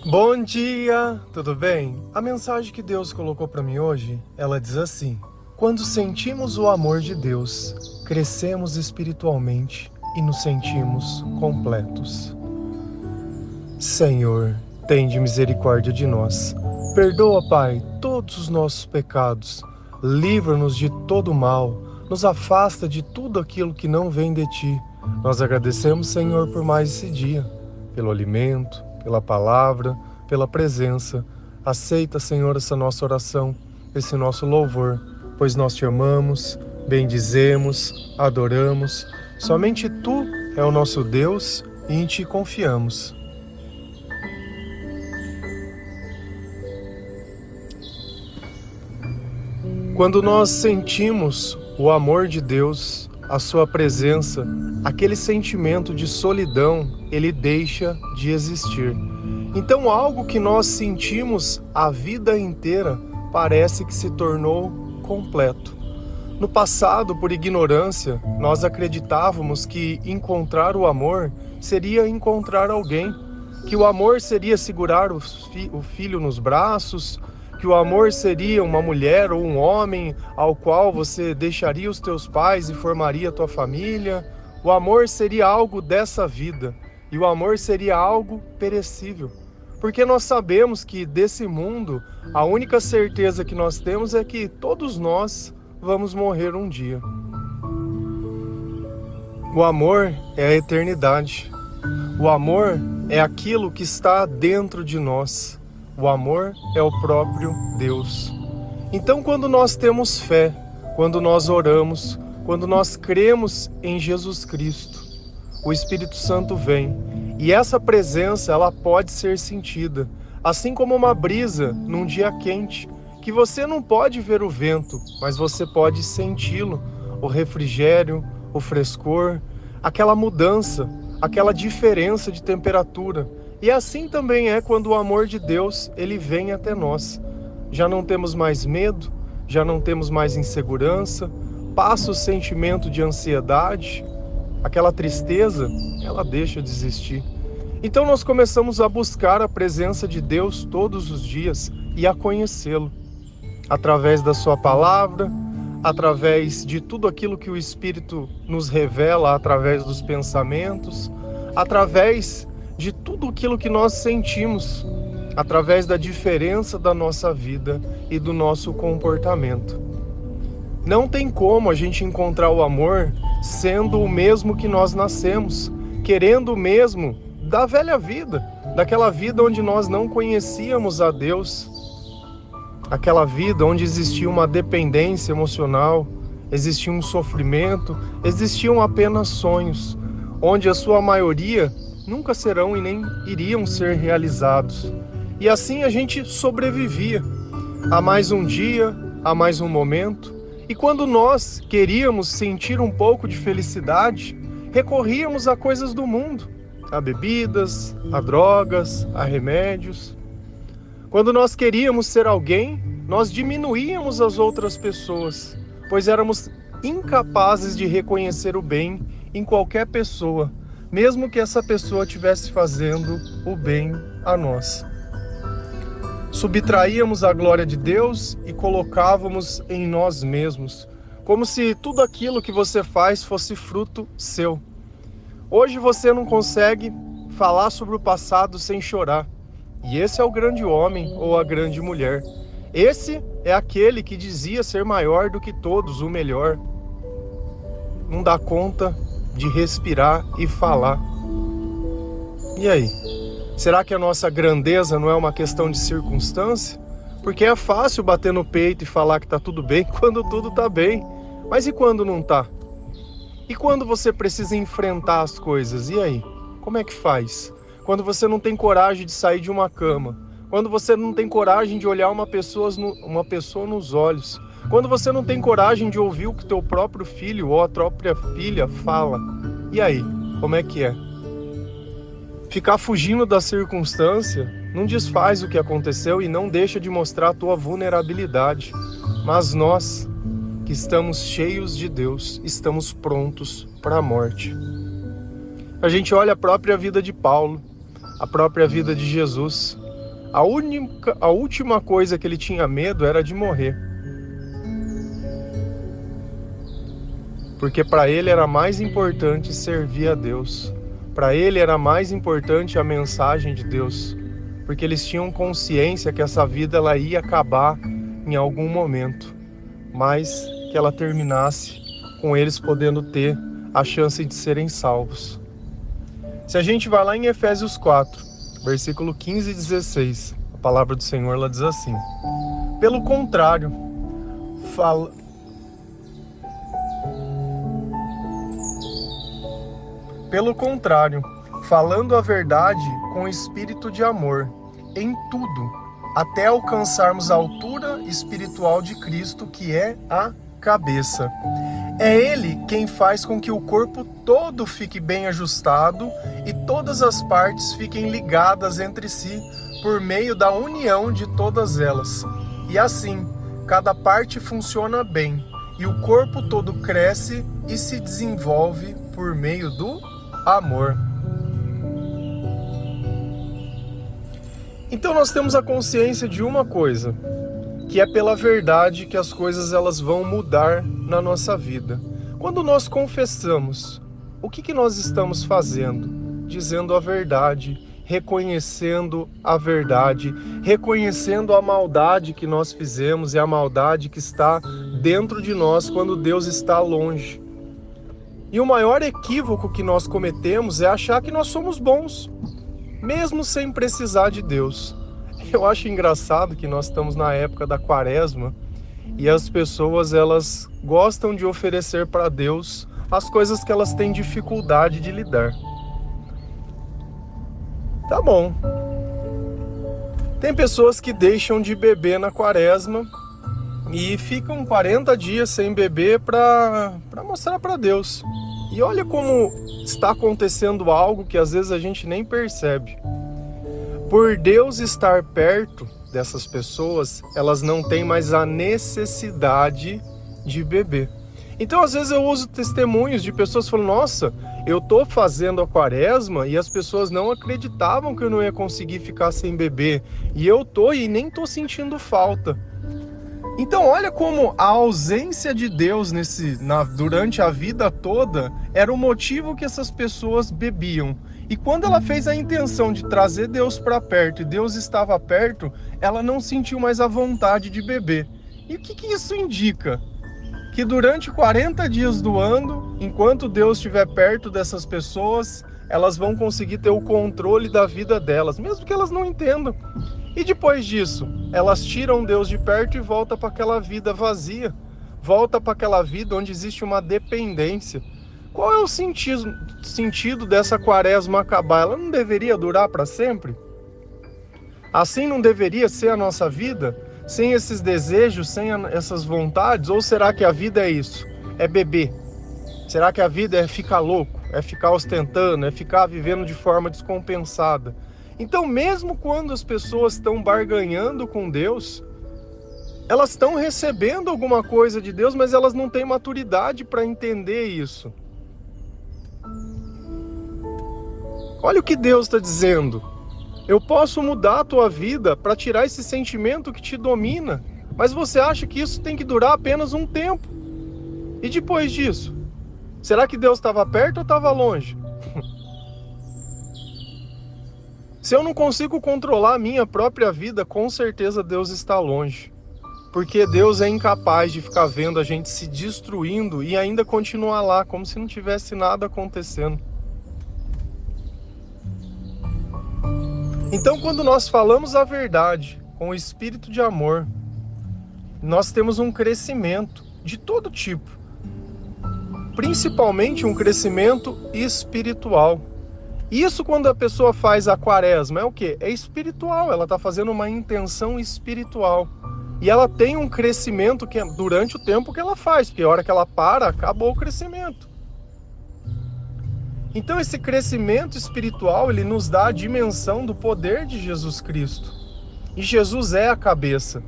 Bom dia, tudo bem? A mensagem que Deus colocou para mim hoje, ela diz assim: quando sentimos o amor de Deus, crescemos espiritualmente e nos sentimos completos. Senhor, tende misericórdia de nós. Perdoa, Pai, todos os nossos pecados. Livra-nos de todo mal. Nos afasta de tudo aquilo que não vem de Ti. Nós agradecemos, Senhor, por mais esse dia, pelo alimento, pela palavra, pela presença. Aceita, Senhor, essa nossa oração, esse nosso louvor, pois nós Te amamos, bendizemos, adoramos. Somente Tu é o nosso Deus e em Ti confiamos. Quando nós sentimos o amor de Deus, a Sua presença, aquele sentimento de solidão, ele deixa de existir. Então, algo que nós sentimos a vida inteira parece que se tornou completo. No passado, por ignorância, nós acreditávamos que encontrar o amor seria encontrar alguém, que o amor seria segurar o filho nos braços, que o amor seria uma mulher ou um homem ao qual você deixaria os teus pais e formaria a tua família. O amor seria algo dessa vida e o amor seria algo perecível. Porque nós sabemos que desse mundo, a única certeza que nós temos é que todos nós vamos morrer um dia. O amor é a eternidade. O amor é aquilo que está dentro de nós. O amor é o próprio Deus. Então, quando nós temos fé, quando nós oramos, quando nós cremos em Jesus Cristo, o Espírito Santo vem. E essa presença, ela pode ser sentida, assim como uma brisa num dia quente, que você não pode ver o vento, mas você pode senti-lo, o refrigério, o frescor, aquela mudança, aquela diferença de temperatura. E assim também é quando o amor de Deus, ele vem até nós. Já não temos mais medo, já não temos mais insegurança, passa o sentimento de ansiedade, aquela tristeza, ela deixa de existir. Então nós começamos a buscar a presença de Deus todos os dias e a conhecê-lo. Através da sua palavra, através de tudo aquilo que o Espírito nos revela, através dos pensamentos, através de tudo aquilo que nós sentimos, através da diferença da nossa vida e do nosso comportamento. Não tem como a gente encontrar o amor sendo o mesmo que nós nascemos, querendo o mesmo da velha vida, daquela vida onde nós não conhecíamos a Deus, aquela vida onde existia uma dependência emocional, existia um sofrimento, existiam apenas sonhos, onde a sua maioria nunca serão e nem iriam ser realizados. E assim a gente sobrevivia a mais um dia, a mais um momento. E quando nós queríamos sentir um pouco de felicidade, recorríamos a coisas do mundo, a bebidas, a drogas, a remédios. Quando nós queríamos ser alguém, nós diminuíamos as outras pessoas, pois éramos incapazes de reconhecer o bem em qualquer pessoa, mesmo que essa pessoa estivesse fazendo o bem a nós. Subtraíamos a glória de Deus e colocávamos em nós mesmos, como se tudo aquilo que você faz fosse fruto seu. Hoje você não consegue falar sobre o passado sem chorar. E esse é o grande homem ou a grande mulher. Esse é aquele que dizia ser maior do que todos, o melhor. Não dá conta de respirar e falar. E aí? Será que a nossa grandeza não é uma questão de circunstância? Porque é fácil bater no peito e falar que tá tudo bem quando tudo tá bem. Mas e quando não tá? E quando você precisa enfrentar as coisas? E aí? Como é que faz? Quando você não tem coragem de sair de uma cama, quando você não tem coragem de olhar uma pessoa nos olhos, quando você não tem coragem de ouvir o que teu próprio filho ou a própria filha fala, e aí, como é que é? Ficar fugindo da circunstância não desfaz o que aconteceu e não deixa de mostrar a tua vulnerabilidade, mas nós, que estamos cheios de Deus, estamos prontos para a morte. A gente olha a própria vida de Paulo, a própria vida de Jesus, A última coisa que ele tinha medo era de morrer. Porque para ele era mais importante servir a Deus. Para ele era mais importante a mensagem de Deus. Porque eles tinham consciência que essa vida ela ia acabar em algum momento. Mas que ela terminasse com eles podendo ter a chance de serem salvos. Se a gente vai lá em Efésios 4, versículo 15 e 16, a palavra do Senhor ela diz assim: pelo contrário, falando a verdade com espírito de amor, em tudo, até alcançarmos a altura espiritual de Cristo, que é a cabeça. É Ele quem faz com que o corpo todo fique bem ajustado e todas as partes fiquem ligadas entre si por meio da união de todas elas. E assim, cada parte funciona bem e o corpo todo cresce e se desenvolve por meio do amor. Então nós temos a consciência de uma coisa, que é pela verdade que as coisas elas vão mudar na nossa vida. Quando nós confessamos, o que nós estamos fazendo? Dizendo a verdade, reconhecendo a verdade, reconhecendo a maldade que nós fizemos e a maldade que está dentro de nós quando Deus está longe. E o maior equívoco que nós cometemos é achar que nós somos bons, mesmo sem precisar de Deus. Eu acho engraçado que nós estamos na época da Quaresma e as pessoas elas gostam de oferecer para Deus as coisas que elas têm dificuldade de lidar. Tá bom. Tem pessoas que deixam de beber na Quaresma e ficam 40 dias sem beber para mostrar para Deus. E olha como está acontecendo algo que às vezes a gente nem percebe. Por Deus estar perto dessas pessoas, elas não têm mais a necessidade de beber. Então, às vezes eu uso testemunhos de pessoas falando: nossa, eu tô fazendo a Quaresma e as pessoas não acreditavam que eu não ia conseguir ficar sem beber. E eu tô e nem tô sentindo falta. Então, olha como a ausência de Deus durante a vida toda era o motivo que essas pessoas bebiam. E quando ela fez a intenção de trazer Deus para perto e Deus estava perto, ela não sentiu mais a vontade de beber. E o que isso indica? Que durante 40 dias do ano, enquanto Deus estiver perto dessas pessoas, elas vão conseguir ter o controle da vida delas, mesmo que elas não entendam. E depois disso, elas tiram Deus de perto e voltam para aquela vida vazia, volta para aquela vida onde existe uma dependência. Qual é o sentido dessa Quaresma acabar? Ela não deveria durar para sempre? Assim não deveria ser a nossa vida? Sem esses desejos, sem essas vontades? Ou será que a vida é isso? É beber? Será que a vida é ficar louco? É ficar ostentando? É ficar vivendo de forma descompensada? Então, mesmo quando as pessoas estão barganhando com Deus, elas estão recebendo alguma coisa de Deus, mas elas não têm maturidade para entender isso. Olha o que Deus está dizendo. Eu posso mudar a tua vida para tirar esse sentimento que te domina, mas você acha que isso tem que durar apenas um tempo. E depois disso? Será que Deus estava perto ou estava longe? Se eu não consigo controlar a minha própria vida, com certeza Deus está longe. Porque Deus é incapaz de ficar vendo a gente se destruindo e ainda continuar lá, como se não tivesse nada acontecendo. Então, quando nós falamos a verdade com o espírito de amor, nós temos um crescimento de todo tipo, principalmente um crescimento espiritual. Isso quando a pessoa faz a Quaresma é o quê? É espiritual, ela está fazendo uma intenção espiritual. E ela tem um crescimento que é durante o tempo que ela faz, porque a hora que ela para, acabou o crescimento. Então esse crescimento espiritual, ele nos dá a dimensão do poder de Jesus Cristo. E Jesus é a cabeça.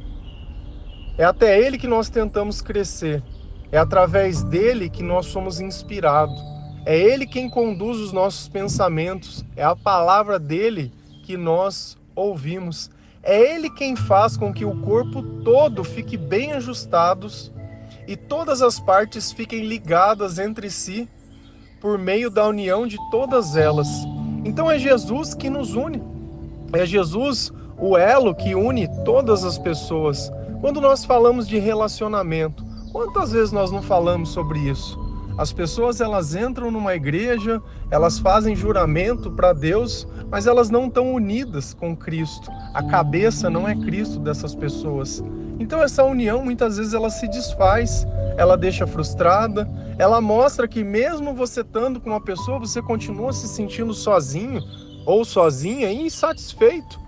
É até Ele que nós tentamos crescer. É através dele que nós somos inspirados. É Ele quem conduz os nossos pensamentos. É a palavra dele que nós ouvimos. É Ele quem faz com que o corpo todo fique bem ajustados e todas as partes fiquem ligadas entre si por meio da união de todas elas. Então é Jesus que nos une. É Jesus o elo que une todas as pessoas. Quando nós falamos de relacionamento, quantas vezes nós não falamos sobre isso? As pessoas, elas entram numa igreja, elas fazem juramento para Deus, mas elas não estão unidas com Cristo. A cabeça não é Cristo dessas pessoas. Então essa união, muitas vezes, ela se desfaz, ela deixa frustrada, ela mostra que mesmo você estando com uma pessoa, você continua se sentindo sozinho ou sozinha e insatisfeito.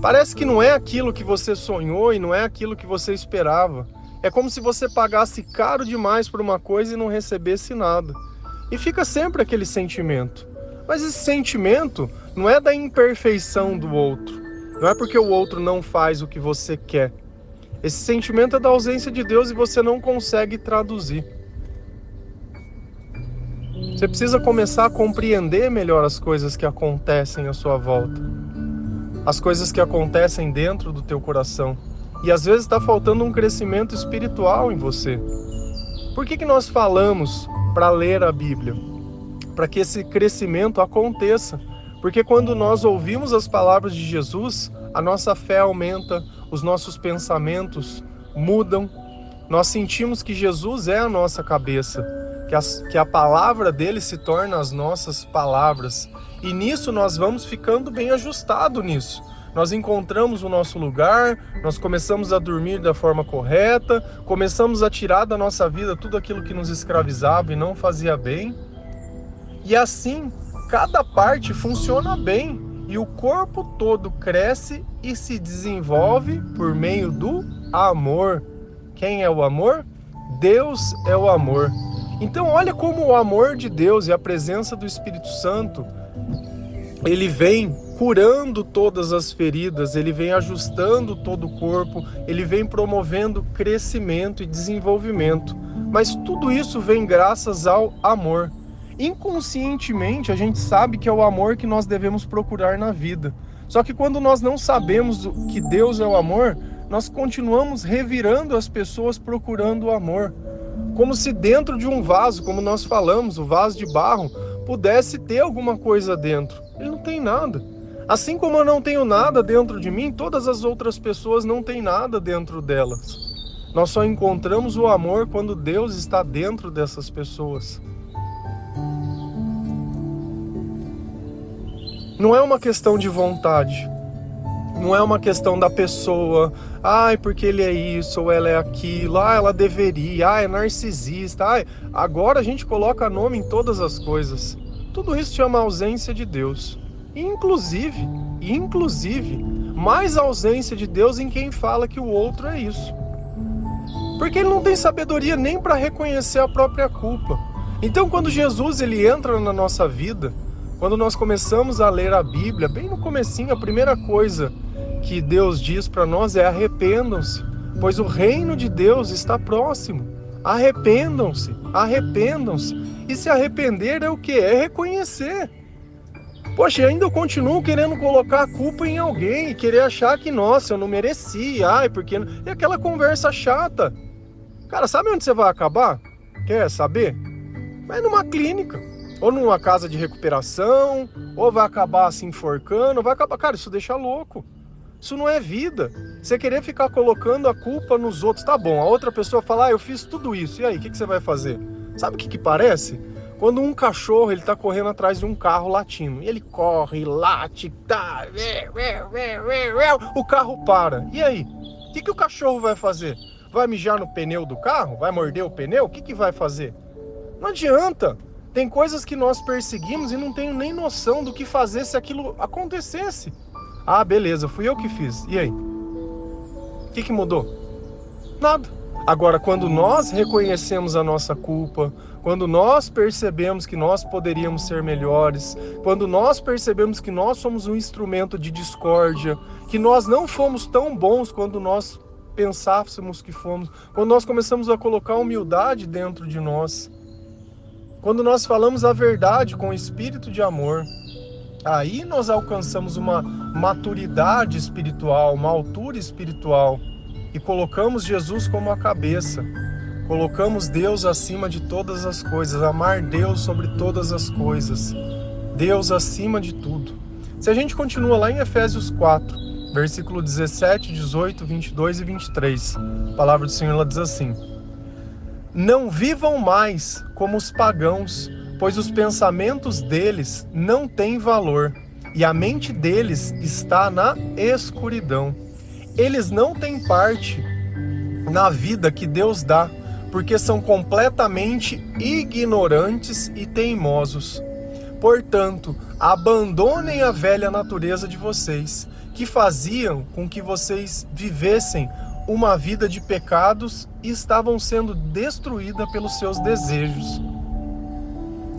Parece que não é aquilo que você sonhou e não é aquilo que você esperava. É como se você pagasse caro demais por uma coisa e não recebesse nada. E fica sempre aquele sentimento. Mas esse sentimento não é da imperfeição do outro. Não é porque o outro não faz o que você quer. Esse sentimento é da ausência de Deus e você não consegue traduzir. Você precisa começar a compreender melhor as coisas que acontecem à sua volta. As coisas que acontecem dentro do teu coração. E às vezes está faltando um crescimento espiritual em você. Por que nós falamos para ler a Bíblia? Para que esse crescimento aconteça. Porque quando nós ouvimos as palavras de Jesus, a nossa fé aumenta, os nossos pensamentos mudam. Nós sentimos que Jesus é a nossa cabeça, que a palavra dele se torna as nossas palavras. E nisso nós vamos ficando bem ajustados nisso. Nós encontramos o nosso lugar, nós começamos a dormir da forma correta, começamos a tirar da nossa vida tudo aquilo que nos escravizava e não fazia bem. E assim, cada parte funciona bem e o corpo todo cresce e se desenvolve por meio do amor. Quem é o amor? Deus é o amor. Então olha como o amor de Deus e a presença do Espírito Santo, ele vem curando todas as feridas, ele vem ajustando todo o corpo, ele vem promovendo crescimento e desenvolvimento. Mas tudo isso vem graças ao amor. Inconscientemente, a gente sabe que é o amor que nós devemos procurar na vida. Só que quando nós não sabemos que Deus é o amor, nós continuamos revirando as pessoas procurando o amor. Como se dentro de um vaso, como nós falamos, o vaso de barro, pudesse ter alguma coisa dentro. Ele não tem nada. Assim como eu não tenho nada dentro de mim, todas as outras pessoas não têm nada dentro delas. Nós só encontramos o amor quando Deus está dentro dessas pessoas. Não é uma questão de vontade. Não é uma questão da pessoa, porque ele é isso, ou ela é aquilo, ela deveria, é narcisista, agora a gente coloca nome em todas as coisas. Tudo isso chama ausência de Deus. Inclusive, mais ausência de Deus em quem fala que o outro é isso. Porque ele não tem sabedoria nem para reconhecer a própria culpa. Então quando Jesus ele entra na nossa vida, quando nós começamos a ler a Bíblia, bem no comecinho, a primeira coisa que Deus diz para nós é: arrependam-se, pois o reino de Deus está próximo. Arrependam-se, arrependam-se. E se arrepender é o quê? É reconhecer. Poxa, ainda eu continuo querendo colocar a culpa em alguém e querer achar que, nossa, eu não mereci, porque... E aquela conversa chata. Cara, sabe onde você vai acabar? Quer saber? Vai numa clínica, ou numa casa de recuperação, ou vai acabar se enforcando, vai acabar... Cara, isso deixa louco. Isso não é vida. Você querer ficar colocando a culpa nos outros, tá bom, a outra pessoa fala, eu fiz tudo isso, e aí, o que você vai fazer? Sabe o que parece? Quando um cachorro ele tá correndo atrás de um carro latindo, e ele corre, late, o carro para. E aí? O que o cachorro vai fazer? Vai mijar no pneu do carro? Vai morder o pneu? O que vai fazer? Não adianta. Tem coisas que nós perseguimos e não tenho nem noção do que fazer se aquilo acontecesse. Beleza, fui eu que fiz. E aí? O que mudou? Nada. Agora, quando nós reconhecemos a nossa culpa, quando nós percebemos que nós poderíamos ser melhores, quando nós percebemos que nós somos um instrumento de discórdia, que nós não fomos tão bons quando nós pensássemos que fomos, quando nós começamos a colocar humildade dentro de nós, quando nós falamos a verdade com o espírito de amor, Aí nós alcançamos uma maturidade espiritual, uma altura espiritual e colocamos Jesus como a cabeça. Colocamos Deus acima de todas as coisas, amar Deus sobre todas as coisas, Deus acima de tudo. Se a gente continua lá em Efésios 4, versículo 17, 18, 22 e 23, a palavra do Senhor ela diz assim: não vivam mais como os pagãos, pois os pensamentos deles não têm valor e a mente deles está na escuridão. Eles não têm parte na vida que Deus dá, porque são completamente ignorantes e teimosos. Portanto, abandonem a velha natureza de vocês, que faziam com que vocês vivessem uma vida de pecados e estavam sendo destruídas pelos seus desejos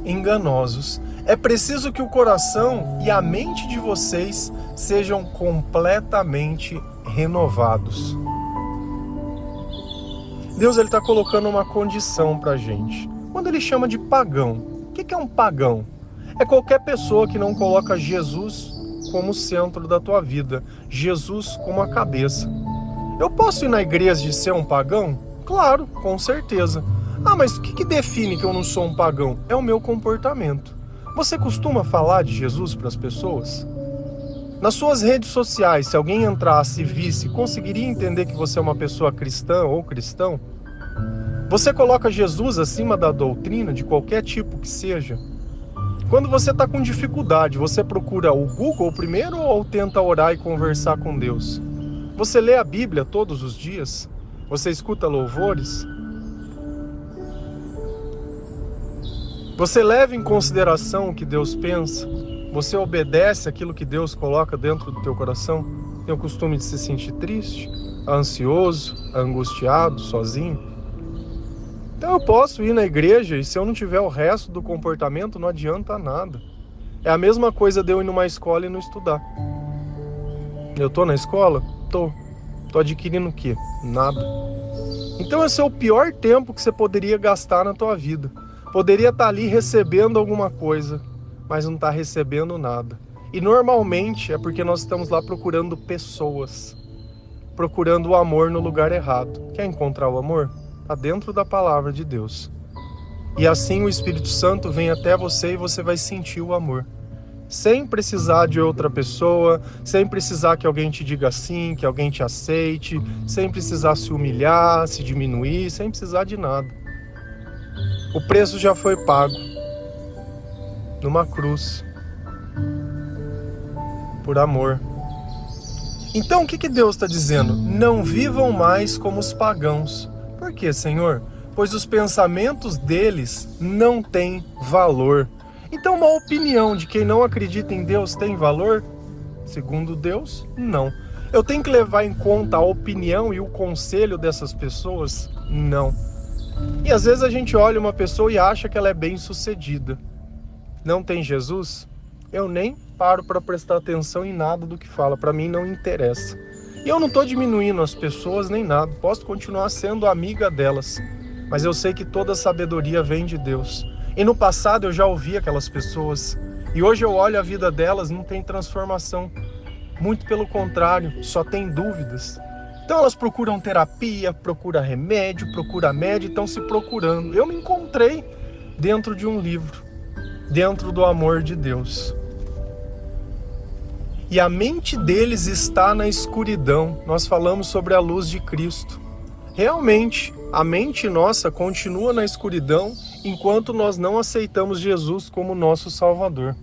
enganosos. É preciso que o coração e a mente de vocês sejam completamente renovados. Deus está colocando uma condição para a gente. Quando ele chama de pagão, o que é um pagão? É qualquer pessoa que não coloca Jesus como centro da tua vida, Jesus como a cabeça. Eu posso ir na igreja e ser um pagão? Claro, com certeza. Ah, mas o que define que eu não sou um pagão? É o meu comportamento. Você costuma falar de Jesus para as pessoas? Nas suas redes sociais, se alguém entrasse e visse, conseguiria entender que você é uma pessoa cristã ou cristão? Você coloca Jesus acima da doutrina, de qualquer tipo que seja? Quando você está com dificuldade, você procura o Google primeiro ou tenta orar e conversar com Deus? Você lê a Bíblia todos os dias? Você escuta louvores? Você leva em consideração o que Deus pensa? Você obedece aquilo que Deus coloca dentro do teu coração? Tem o costume de se sentir triste, ansioso, angustiado, sozinho? Então eu posso ir na igreja e se eu não tiver o resto do comportamento, não adianta nada. É a mesma coisa de eu ir numa escola e não estudar. Eu tô na escola? Tô. Tô adquirindo o quê? Nada. Então esse é o pior tempo que você poderia gastar na tua vida. Poderia estar ali recebendo alguma coisa, mas não está recebendo nada. E normalmente é porque nós estamos lá procurando pessoas, procurando o amor no lugar errado. Quer encontrar o amor? Está dentro da palavra de Deus. E assim o Espírito Santo vem até você e você vai sentir o amor. Sem precisar de outra pessoa, sem precisar que alguém te diga sim, que alguém te aceite, sem precisar se humilhar, se diminuir, sem precisar de nada. O preço já foi pago numa cruz por amor. Então o que Deus está dizendo? Não vivam mais como os pagãos. Por quê, Senhor? Pois os pensamentos deles não têm valor. Então uma opinião de quem não acredita em Deus tem valor? Segundo Deus, não. Eu tenho que levar em conta a opinião e o conselho dessas pessoas? Não. E às vezes a gente olha uma pessoa e acha que ela é bem-sucedida. Não tem Jesus? Eu nem paro para prestar atenção em nada do que fala. Para mim não interessa. E eu não estou diminuindo as pessoas nem nada. Posso continuar sendo amiga delas. Mas eu sei que toda sabedoria vem de Deus. E no passado eu já ouvi aquelas pessoas. E hoje eu olho a vida delas, não tem transformação. Muito pelo contrário, só tem dúvidas. Então elas procuram terapia, procuram remédio, procuram médico, estão se procurando. Eu me encontrei dentro de um livro, dentro do amor de Deus. E a mente deles está na escuridão. Nós falamos sobre a luz de Cristo. Realmente, a mente nossa continua na escuridão enquanto nós não aceitamos Jesus como nosso Salvador.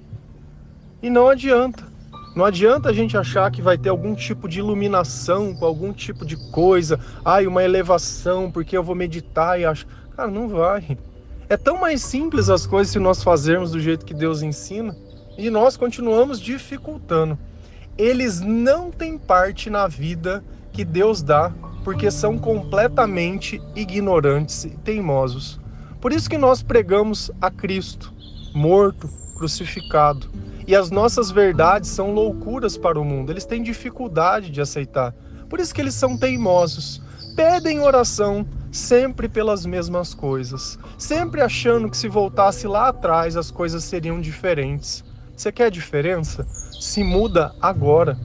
E não adianta. Não adianta a gente achar que vai ter algum tipo de iluminação, com algum tipo de coisa, uma elevação, porque eu vou meditar e acho... Cara, não vai. É tão mais simples as coisas se nós fazermos do jeito que Deus ensina, e nós continuamos dificultando. Eles não têm parte na vida que Deus dá, porque são completamente ignorantes e teimosos. Por isso que nós pregamos a Cristo, morto, crucificado. E as nossas verdades são loucuras para o mundo. Eles têm dificuldade de aceitar. Por isso que eles são teimosos. Pedem oração sempre pelas mesmas coisas. Sempre achando que se voltasse lá atrás as coisas seriam diferentes. Você quer diferença? Se muda agora.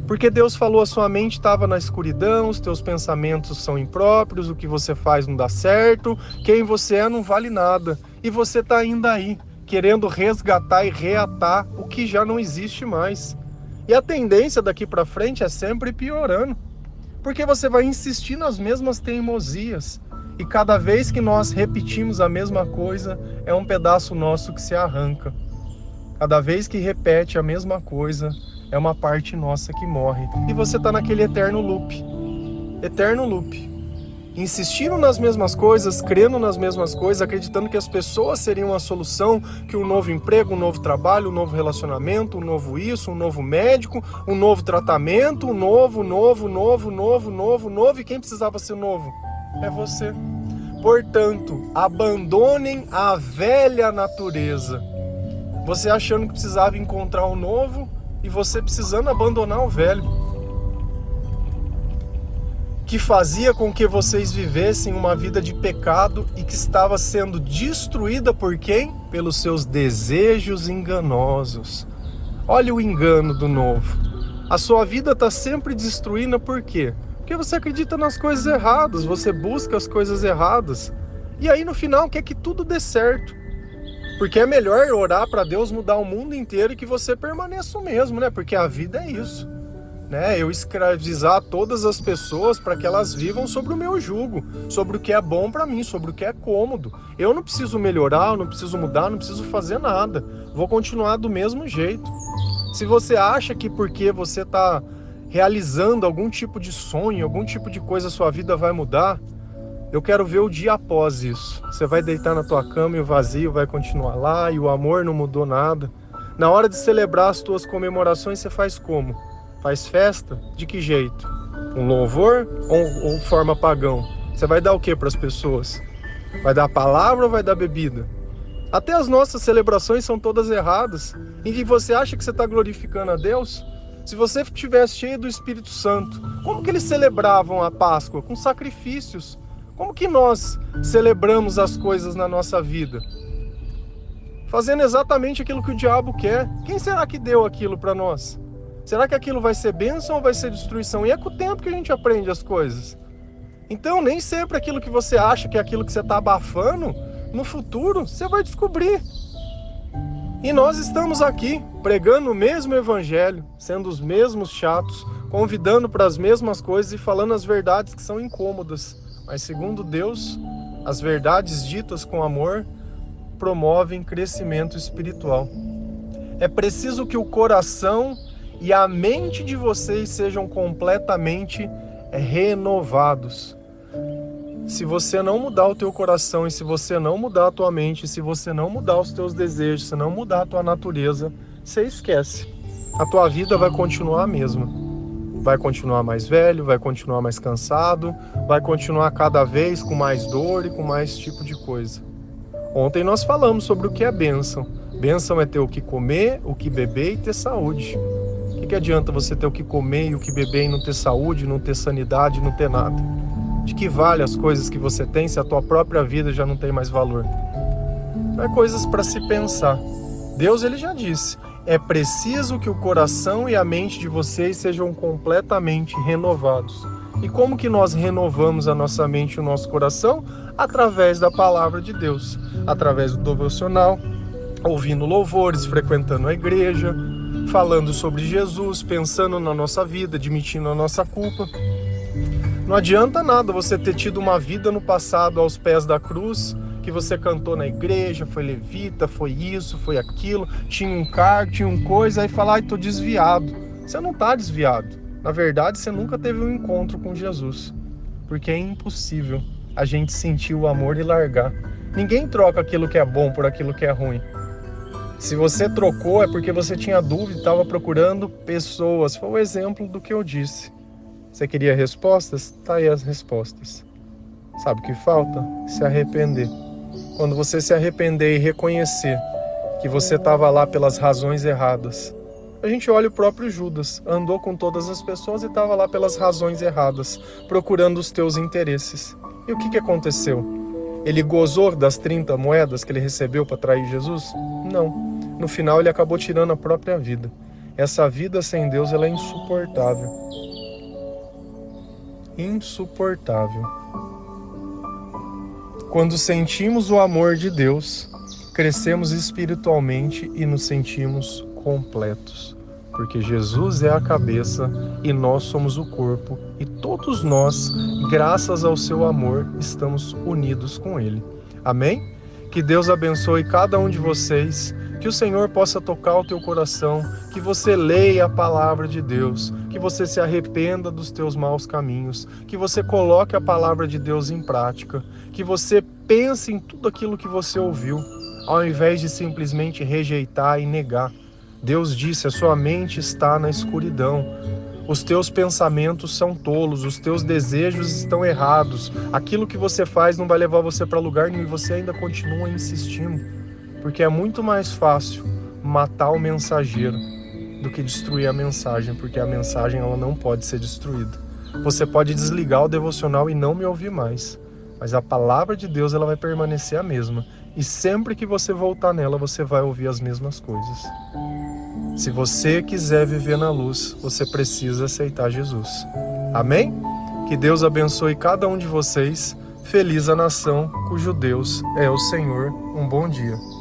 Porque Deus falou, a sua mente estava na escuridão, os teus pensamentos são impróprios, o que você faz não dá certo, quem você é não vale nada. E você está ainda aí, querendo resgatar e reatar o que já não existe mais. E a tendência daqui para frente é sempre piorando. Porque você vai insistir nas mesmas teimosias. E cada vez que nós repetimos a mesma coisa, é um pedaço nosso que se arranca. Cada vez que repete a mesma coisa, é uma parte nossa que morre. E você está naquele eterno loop. Eterno loop. Insistindo nas mesmas coisas, crendo nas mesmas coisas, acreditando que as pessoas seriam a solução, que um novo emprego, um novo trabalho, um novo relacionamento, um novo isso, um novo médico, um novo tratamento, um novo. E quem precisava ser novo? É você. Portanto, abandonem a velha natureza. Você achando que precisava encontrar um novo e você precisando abandonar o velho. Que fazia com que vocês vivessem uma vida de pecado e que estava sendo destruída por quem? Pelos seus desejos enganosos. Olha o engano do novo. A sua vida está sempre destruída por quê? Porque você acredita nas coisas erradas, você busca as coisas erradas. E aí no final quer que tudo dê certo. Porque é melhor orar para Deus mudar o mundo inteiro e que você permaneça o mesmo, né? Porque a vida é isso. Né? Eu escravizar todas as pessoas para que elas vivam sobre o meu jugo, sobre o que é bom para mim, sobre o que é cômodo. Eu não preciso melhorar, eu não preciso mudar, não preciso fazer nada. Vou continuar do mesmo jeito. Se você acha que porque você está realizando algum tipo de sonho, algum tipo de coisa, a sua vida vai mudar, eu quero ver o dia após isso. Você vai deitar na tua cama e o vazio vai continuar lá e o amor não mudou nada. Na hora de celebrar as tuas comemorações, você faz como? Faz festa? De que jeito? Um louvor ou forma pagão? Você vai dar o que para as pessoas? Vai dar a palavra ou vai dar bebida? Até as nossas celebrações são todas erradas. Em que você acha que você está glorificando a Deus? Se você estivesse cheio do Espírito Santo, como que eles celebravam a Páscoa? Com sacrifícios. Como que nós celebramos as coisas na nossa vida? Fazendo exatamente aquilo que o diabo quer. Quem será que deu aquilo para nós? Será que aquilo vai ser bênção ou vai ser destruição? E é com o tempo que a gente aprende as coisas. Então, nem sempre aquilo que você acha que é aquilo que você está abafando, no futuro você vai descobrir. E nós estamos aqui, pregando o mesmo evangelho, sendo os mesmos chatos, convidando para as mesmas coisas e falando as verdades que são incômodas. Mas segundo Deus, as verdades ditas com amor promovem crescimento espiritual. É preciso que o coração e a mente de vocês sejam completamente renovados. Se você não mudar o teu coração, e se você não mudar a tua mente, se você não mudar os teus desejos, se não mudar a tua natureza, você esquece. A tua vida vai continuar a mesma. Vai continuar mais velho, vai continuar mais cansado, vai continuar cada vez com mais dor e com mais tipo de coisa. Ontem nós falamos sobre o que é bênção. Bênção é ter o que comer, o que beber e ter saúde. O que adianta você ter o que comer e o que beber e não ter saúde, não ter sanidade, não ter nada? De que vale as coisas que você tem se a tua própria vida já não tem mais valor? É coisas para se pensar. Deus, ele já disse, é preciso que o coração e a mente de vocês sejam completamente renovados. E como que nós renovamos a nossa mente e o nosso coração? Através da palavra de Deus, através do devocional, ouvindo louvores, frequentando a igreja, falando sobre Jesus, pensando na nossa vida, admitindo a nossa culpa. Não adianta nada você ter tido uma vida no passado aos pés da cruz, que você cantou na igreja, foi levita, foi isso, foi aquilo, tinha um cargo, tinha uma coisa, aí falar, tô desviado. Você não está desviado. Na verdade, você nunca teve um encontro com Jesus. Porque é impossível a gente sentir o amor e largar. Ninguém troca aquilo que é bom por aquilo que é ruim. Se você trocou é porque você tinha dúvida e estava procurando pessoas. Foi o exemplo do que eu disse. Você queria respostas? Tá aí as respostas. Sabe o que falta? Se arrepender. Quando você se arrepender e reconhecer que você estava lá pelas razões erradas. A gente olha o próprio Judas. Andou com todas as pessoas e estava lá pelas razões erradas, procurando os teus interesses. E o que aconteceu? Ele gozou das 30 moedas que ele recebeu para trair Jesus? Não. no final ele acabou tirando a própria vida. Essa vida sem Deus, ela é insuportável. Insuportável. Quando sentimos o amor de Deus, crescemos espiritualmente e nos sentimos completos. Porque Jesus é a cabeça e nós somos o corpo, e todos nós, graças ao seu amor, estamos unidos com Ele. Amém? Que Deus abençoe cada um de vocês, que o Senhor possa tocar o teu coração, que você leia a palavra de Deus, que você se arrependa dos teus maus caminhos, que você coloque a palavra de Deus em prática, que você pense em tudo aquilo que você ouviu, ao invés de simplesmente rejeitar e negar. Deus disse, a sua mente está na escuridão. Os teus pensamentos são tolos, os teus desejos estão errados. Aquilo que você faz não vai levar você para lugar nenhum e você ainda continua insistindo. Porque é muito mais fácil matar o mensageiro do que destruir a mensagem, porque a mensagem ela não pode ser destruída. Você pode desligar o devocional e não me ouvir mais, mas a palavra de Deus ela vai permanecer a mesma. E sempre que você voltar nela, você vai ouvir as mesmas coisas. Se você quiser viver na luz, você precisa aceitar Jesus. Amém? Que Deus abençoe cada um de vocês. Feliz a nação cujo Deus é o Senhor. Um bom dia.